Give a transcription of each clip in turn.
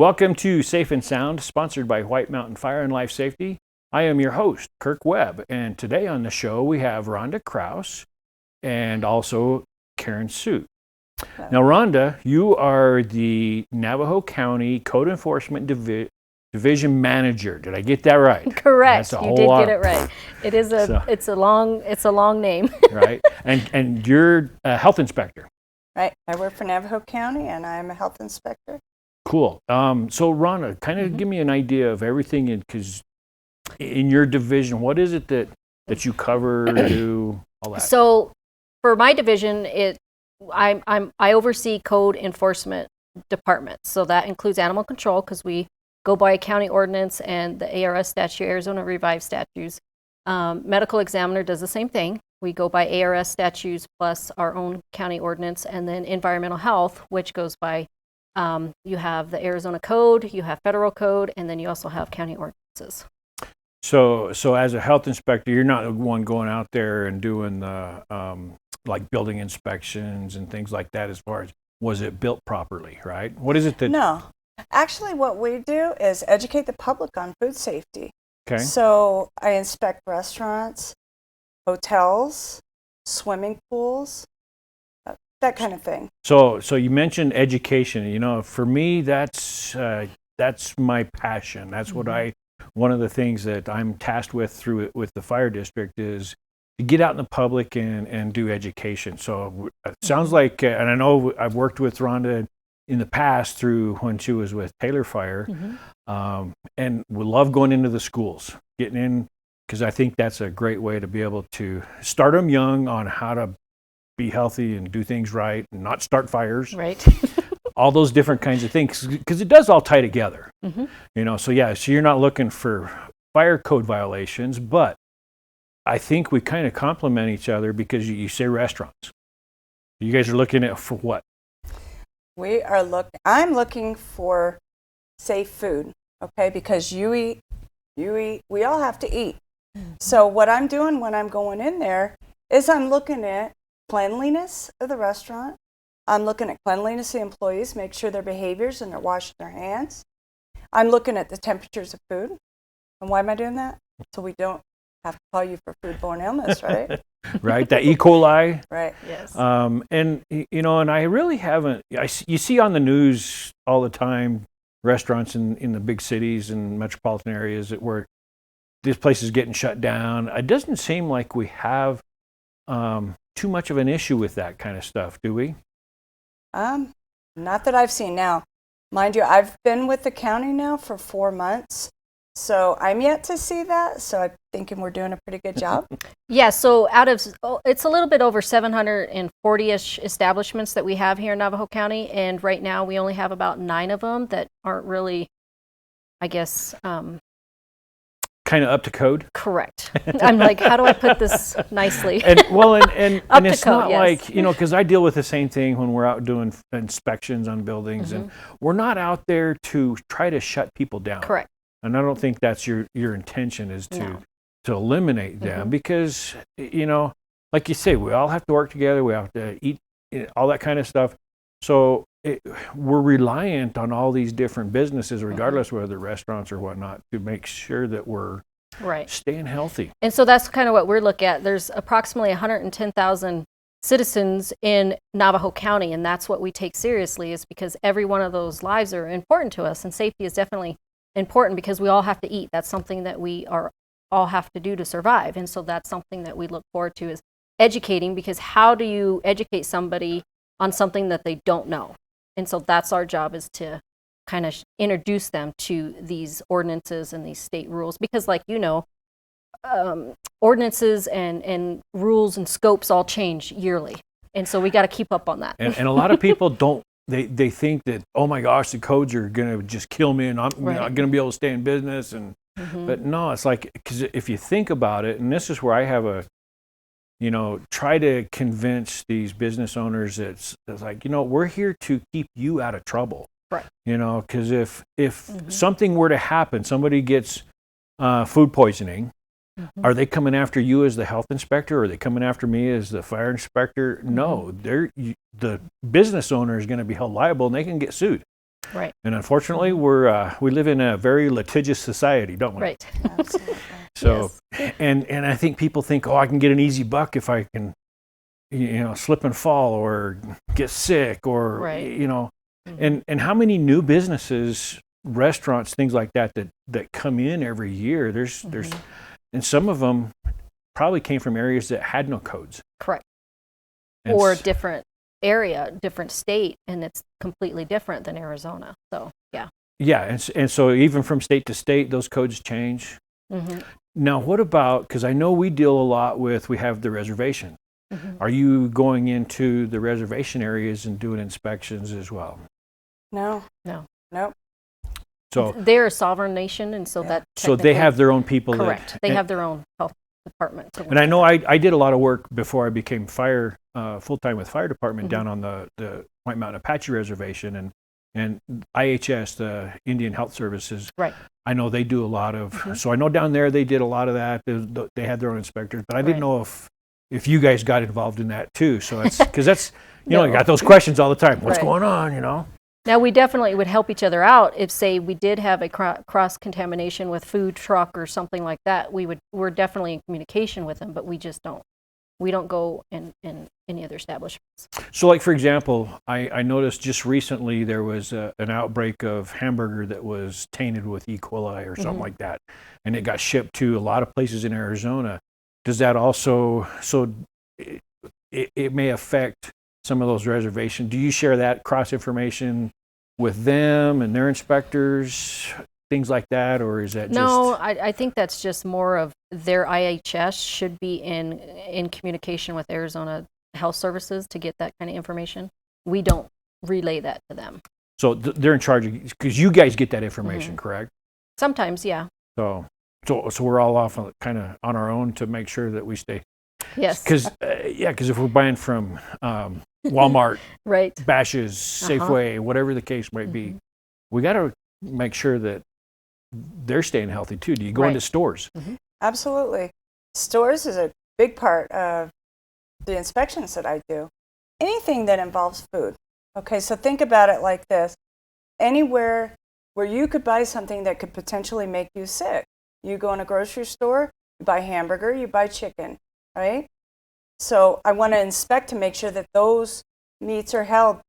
Welcome to Safe and Sound, sponsored by White Mountain Fire and Life Safety. I am your host, Kurt Webb, and today on the show we have Rhonda Krouse and also Karin. Now, Rhonda, you are the Navajo County Code Enforcement Division Manager. Did I get that right? Correct. You did get it right. It is it's a long name. Right. And you're a health inspector. Right. I work for Navajo County, and I'm a health inspector. Cool. So, Rhonda, kind of give me an idea of everything, because in your division, what is it that you cover, do, all that? So, for my division, I oversee code enforcement departments. So that includes animal control, because we go by a county ordinance and the ARS statute, Arizona Revised Statutes. Medical examiner does the same thing. We go by ARS statutes plus our own county ordinance, and then environmental health, which goes by, you have the Arizona code, you have federal code, and then you also have county ordinances. So as a health inspector, you're not the one going out there and doing the like building inspections and things like that, as far as was it built properly, right? What is it that? No, actually what we do is educate the public on food safety. Okay. So I inspect restaurants, hotels, swimming pools, that kind of thing. So you mentioned education. You know, for me, that's my passion. That's what one of the things that I'm tasked with with the fire district is to get out in the public and do education. So it sounds like, and I know I've worked with Rhonda in the past through when she was with Taylor Fire, and we love going into the schools, getting in, because I think that's a great way to be able to start them young on how to be healthy and do things right and not start fires. Right. All those different kinds of things, because it does all tie together. You know, so you're not looking for fire code violations, but I think we kind of complement each other, because you say restaurants. You guys are looking at for what? I'm looking for safe food, okay? Because you eat, we all have to eat. So what I'm doing when I'm going in there is I'm looking at cleanliness of the restaurant. I'm looking at cleanliness of the employees, make sure their behaviors and they're washing their hands. I'm looking at the temperatures of food. And why am I doing that? So we don't have to call you for foodborne illness, right? Right, that E. coli. Right. Yes. And you know, and I really haven't. You see on the news all the time, restaurants in the big cities and metropolitan areas where this place is getting shut down. It doesn't seem like we have too much of an issue with that kind of stuff, do we? Not that I've seen. Now, mind you, I've been with the county now for 4 months, so I'm yet to see that. So I'm thinking we're doing a pretty good job. Yeah, so it's a little bit over 740-ish establishments that we have here in Navajo County, and right now we only have about 9 of them that aren't really, I guess, kind of up to code. Correct. I'm like, how do I put this nicely? And it's code, not yes. like, you know, because I deal with the same thing when we're out doing inspections on buildings, and we're not out there to try to shut people down. Correct. And I don't think that's your intention, is to eliminate them, because, you know, like you say, we all have to work together. We have to eat, all that kind of stuff. So we're reliant on all these different businesses, regardless whether restaurants or whatnot, to make sure that we're staying healthy. And so that's kind of what we're looking at. There's approximately 110,000 citizens in Navajo County, and that's what we take seriously, is because every one of those lives are important to us, and safety is definitely important, because we all have to eat. That's something that we all have to do to survive. And so that's something that we look forward to, is educating, because how do you educate somebody on something that they don't know? And so that's our job, is to kind of introduce them to these ordinances and these state rules, because, like, you know, ordinances and rules and scopes all change yearly. And so we got to keep up on that. And a lot of people don't, they think that, oh my gosh, the codes are going to just kill me and I'm not going to be able to stay in business. And but no, it's like, because if you think about it, and this is where I have try to convince these business owners it's like, you know, we're here to keep you out of trouble. Right. You know, because if something were to happen, somebody gets food poisoning, are they coming after you as the health inspector, or are they coming after me as the fire inspector? No, the business owner is going to be held liable, and they can get sued. Right. And unfortunately, we live in a very litigious society, don't we? Right. Absolutely. So, Yes. and I think people think, oh, I can get an easy buck if I can, slip and fall or get sick or, Right. and how many new businesses, restaurants, things like that come in every year. There's, and some of them probably came from areas that had no codes. Correct. And Or different area, different state, and it's completely different than Arizona. So, yeah. Yeah, and so even from state to state, those codes change. Now, what about, because I know we deal a lot with, we have the reservation. Are you going into the reservation areas and doing inspections as well? No. No. Nope. So They're a sovereign nation, and so that so they have their own people. correct. They have their own health department. And I know I did a lot of work before I became full-time with fire department down on the White Mountain Apache Reservation, and IHS, the Indian Health Services. Right. I know they do a lot of, so I know down there they did a lot of that. They had their own inspectors, but I didn't know if you guys got involved in that too. So it's, because that's, you got those questions all the time. What's going on, Now, we definitely would help each other out if, say, we did have a cross-contamination with food truck or something like that. We're definitely in communication with them, but we just don't. We don't go in any other establishments. So, like, for example, I noticed just recently there was an outbreak of hamburger that was tainted with E. coli or something like that, and it got shipped to a lot of places in Arizona. Does that also, so it may affect some of those reservations? Do you share that cross information with them and their inspectors, things like that, or is that just? No, I think that's just more of their IHS should be in communication with Arizona Health Services to get that kind of information. We don't relay that to them. So they're in charge of, because you guys get that information, correct? Sometimes, yeah. So we're all off kind of on our own to make sure that we stay. Yes. Because if we're buying from Walmart, right, Bash's, Safeway, whatever the case might be, we got to make sure that they're staying healthy too. Do you go into stores? Absolutely. Stores is a big part of the inspections that I do. Anything that involves food. Okay, so think about it like this. Anywhere where you could buy something that could potentially make you sick. You go in a grocery store, you buy hamburger, you buy chicken, right? So I want to inspect to make sure that those meats are held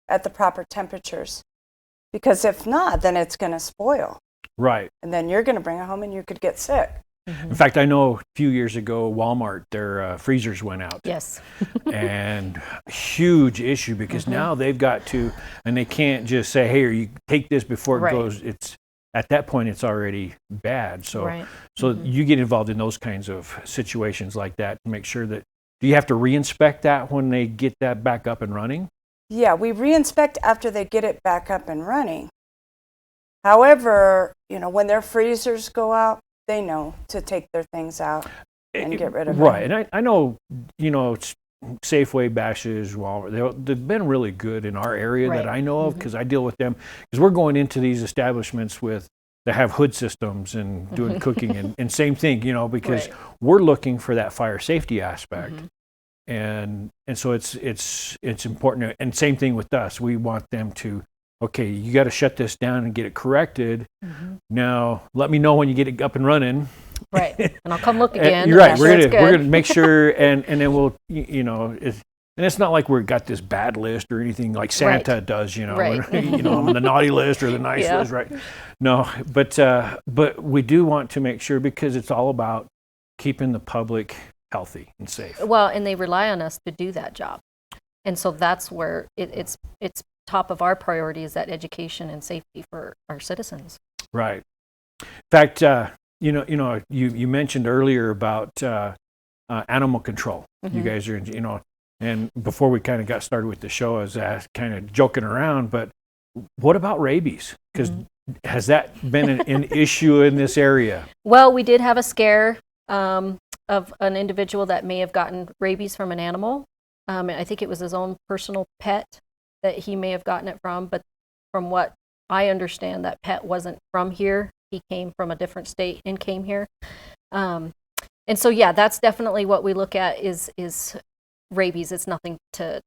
at the proper temperatures. Because if not, then it's going to spoil. Right. And then you're going to bring it home and you could get sick. In fact, I know a few years ago, Walmart, their freezers went out. Yes. And huge issue because now they've got to, and they can't just say, hey, you take this before it goes. It's at that point, it's already bad. So, you get involved in those kinds of situations like that to make sure that, do you have to re-inspect that when they get that back up and running? Yeah, we re-inspect after they get it back up and running. However, when their freezers go out, they know to take their things out and get rid of it. Right, and I know, Safeway, Bash's, Walmart, they've been really good in our area that I know of because I deal with them. Because we're going into these establishments that have hood systems and doing cooking and same thing, because we're looking for that fire safety aspect. And so it's important. And same thing with us. We want them to, okay, you got to shut this down and get it corrected. Now, let me know when you get it up and running. Right, and I'll come look again. You're right. We're gonna make sure, and then we'll, and it's not like we've got this bad list or anything like Santa does, Right. On the naughty list or the nice list, right? No, but we do want to make sure because it's all about keeping the public healthy and safe. Well, and they rely on us to do that job, and so that's where it's top of our priority is that education and safety for our citizens. Right. In fact, you mentioned earlier about animal control. You guys are, and before we kind of got started with the show, I was kind of joking around, but what about rabies? Because has that been an issue in this area? Well, we did have a scare of an individual that may have gotten rabies from an animal. I think it was his own personal pet that he may have gotten it from, but from what I understand, that pet wasn't from here. He came from a different state and came here. And so, yeah, that's definitely what we look at is rabies. It's nothing to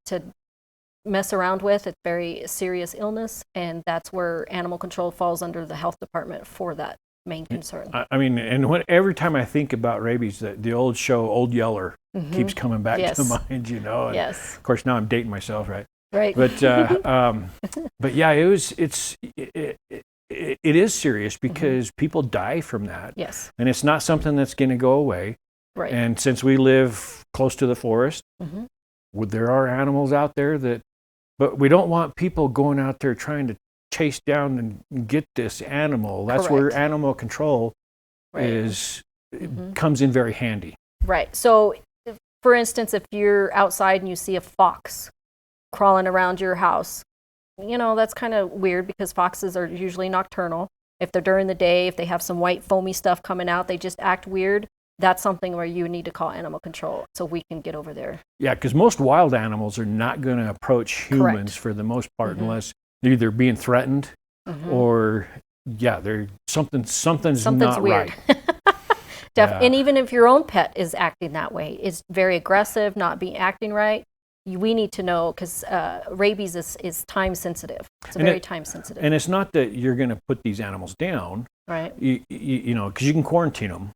mess around with. It's very serious illness, and that's where animal control falls under the health department for that main concern. I mean, and every time I think about rabies, the old show, Old Yeller, keeps coming back Yes. to mind, you know. And Yes. Of course, now I'm dating myself, right? Right. But yeah, it is serious because people die from that. Yes. And it's not something that's going to go away. Right. And since we live close to the forest, there are animals out there but we don't want people going out there trying to chase down and get this animal. That's where Correct. animal control comes in very handy. Right. So, for instance, if you're outside and you see a fox crawling around your house, you know, that's kind of weird because foxes are usually nocturnal. If they're during the day, if they have some white foamy stuff coming out, they just act weird. That's something where you need to call animal control so we can get over there. Yeah, because most wild animals are not going to approach humans for the most part unless they're either being threatened or, they're something's not weird. right. And even if your own pet is acting that way, is very aggressive, not acting right, we need to know because rabies is time sensitive. It's very time sensitive. And it's not that you're going to put these animals down, right? You know, because you can quarantine them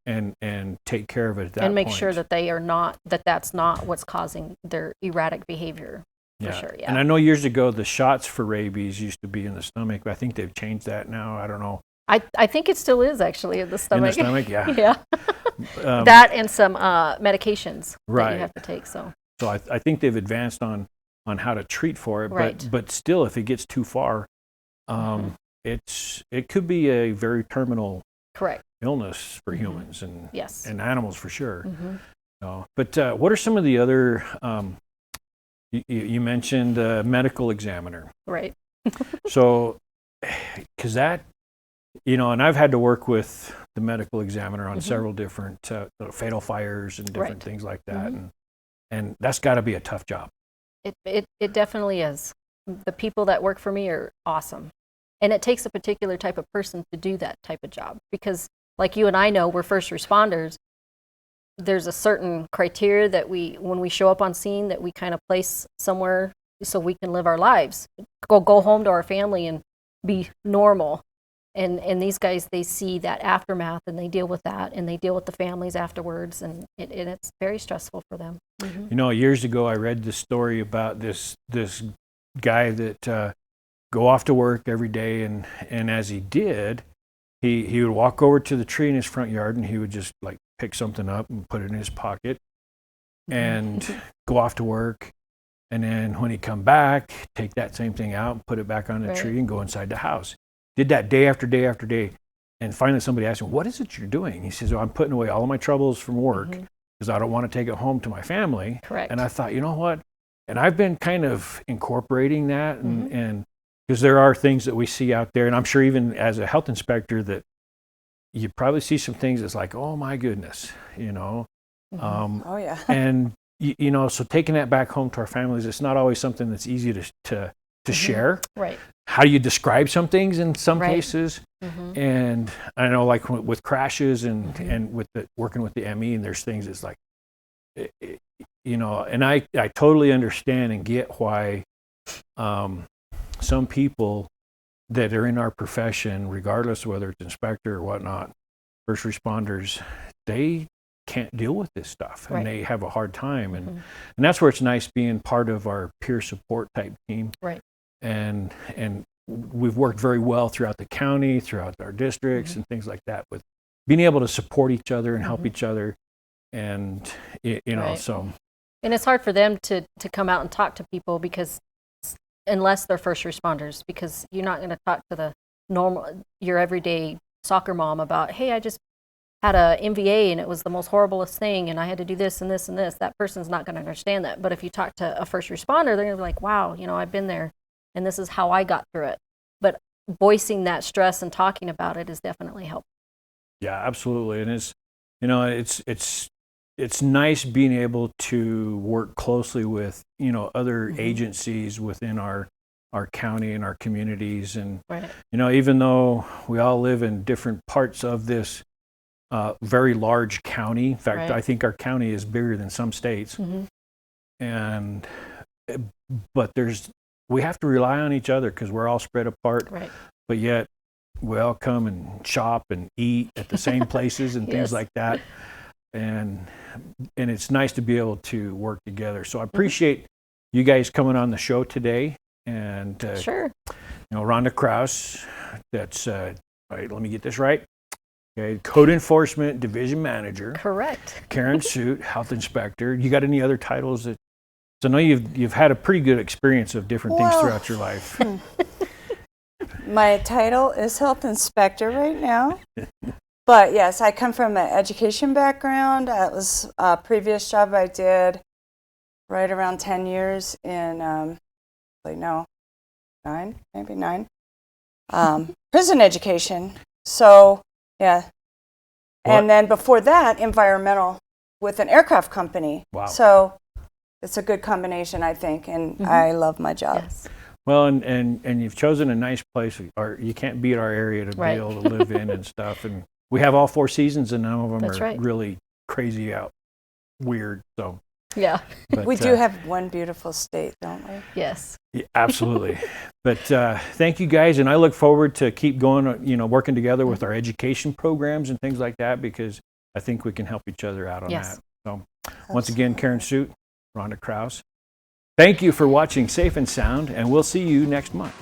and take care of it at that point. And make sure that they are not, that's not what's causing their erratic behavior. For sure, yeah. And I know years ago the shots for rabies used to be in the stomach, but I think they've changed that now. I don't know. I think it still is actually in the stomach. In the stomach, yeah. Yeah. That and some medications that you have to take. So I think they've advanced on how to treat for it, right. but still, if it gets too far, it could be a very terminal correct illness for humans and and animals for sure. But what are some of the other? You mentioned medical examiner, right? So, because that, you know, and I've had to work with the medical examiner on several different fatal fires and different things like that, and that's got to be a tough job. It definitely is. The people that work for me are awesome, and it takes a particular type of person to do that type of job because, like you and I know, we're first responders. There's a certain criteria that when we show up on scene, that we kind of place somewhere so we can live our lives, go home to our family and be normal. And these guys, they see that aftermath and they deal with that and they deal with the families afterwards, and it's very stressful for them. You know, years ago I read this story about this guy that go off to work every day, and as he did, he would walk over to the tree in his front yard and he would just like pick something up and put it in his pocket and go off to work. And then when he come back, take that same thing out and put it back on the tree and go inside the house. Did that day after day after day. And finally somebody asked him, what is it you're doing? He says, I'm putting away all of my troubles from work because I don't want to take it home to my family. Correct. And I thought, you know what? And I've been kind of incorporating that and because there are things that we see out there, and I'm sure even as a health inspector that you probably see some things that's like, oh my goodness, you know. Oh yeah. And you know, so taking that back home to our families, it's not always something that's easy to share. Right. How do you describe some things in some cases? And I know, like with crashes and with working with the ME, and there's things that's like, you know, and I totally understand and get why some people that are in our profession, regardless of whether it's inspector or whatnot, first responders, they can't deal with this stuff and they have a hard time. And that's where it's nice being part of our peer support type team. Right. And we've worked very well throughout the county, throughout our districts and things like that, with being able to support each other and help each other. And, you know, so. And it's hard for them to come out and talk to people because unless they're first responders, because you're not going to talk to your everyday soccer mom about, hey, I just had a MVA and it was the most horriblest thing and I had to do this and this and this. That person's not going to understand that. But if you talk to a first responder, they're going to be like, wow, you know, I've been there and this is how I got through it. But voicing that stress and talking about it is definitely helpful. Yeah, absolutely. And it's, you know, it's nice being able to work closely with, you know, other agencies within our county and our communities. And, you know, even though we all live in different parts of this very large county, in fact, I think our county is bigger than some states. And but we have to rely on each other because we're all spread apart. Right. But yet we all come and shop and eat at the same places and things Yes. like that. And it's nice to be able to work together. So I appreciate you guys coming on the show today. And Sure. Rhonda Krouse, that's all right, let me get this right. Okay, Code Enforcement Division Manager. Correct. Karin Suit, Health Inspector. You got any other titles that? So I know you've had a pretty good experience of different things throughout your life. My title is Health Inspector right now. But yes, I come from an education background. That was a previous job I did right around 10 years in, 9, prison education. So, yeah. And then before that, environmental with an aircraft company. Wow. So it's a good combination, I think, and I love my job. Yes. Well, and you've chosen a nice place. You can't beat our area to Right. be able to live in and stuff. And we have all 4 seasons, and none of them That's are right. really crazy out weird. So Yeah. but, We do have one beautiful state, don't we? Yes. yeah, absolutely. But thank you guys, and I look forward to keep going. Working together with our education programs and things like that, because I think we can help each other out on Yes. that. So once again, Karin Suit, Rhonda Krouse. Thank you for watching Safe and Sound, and we'll see you next month.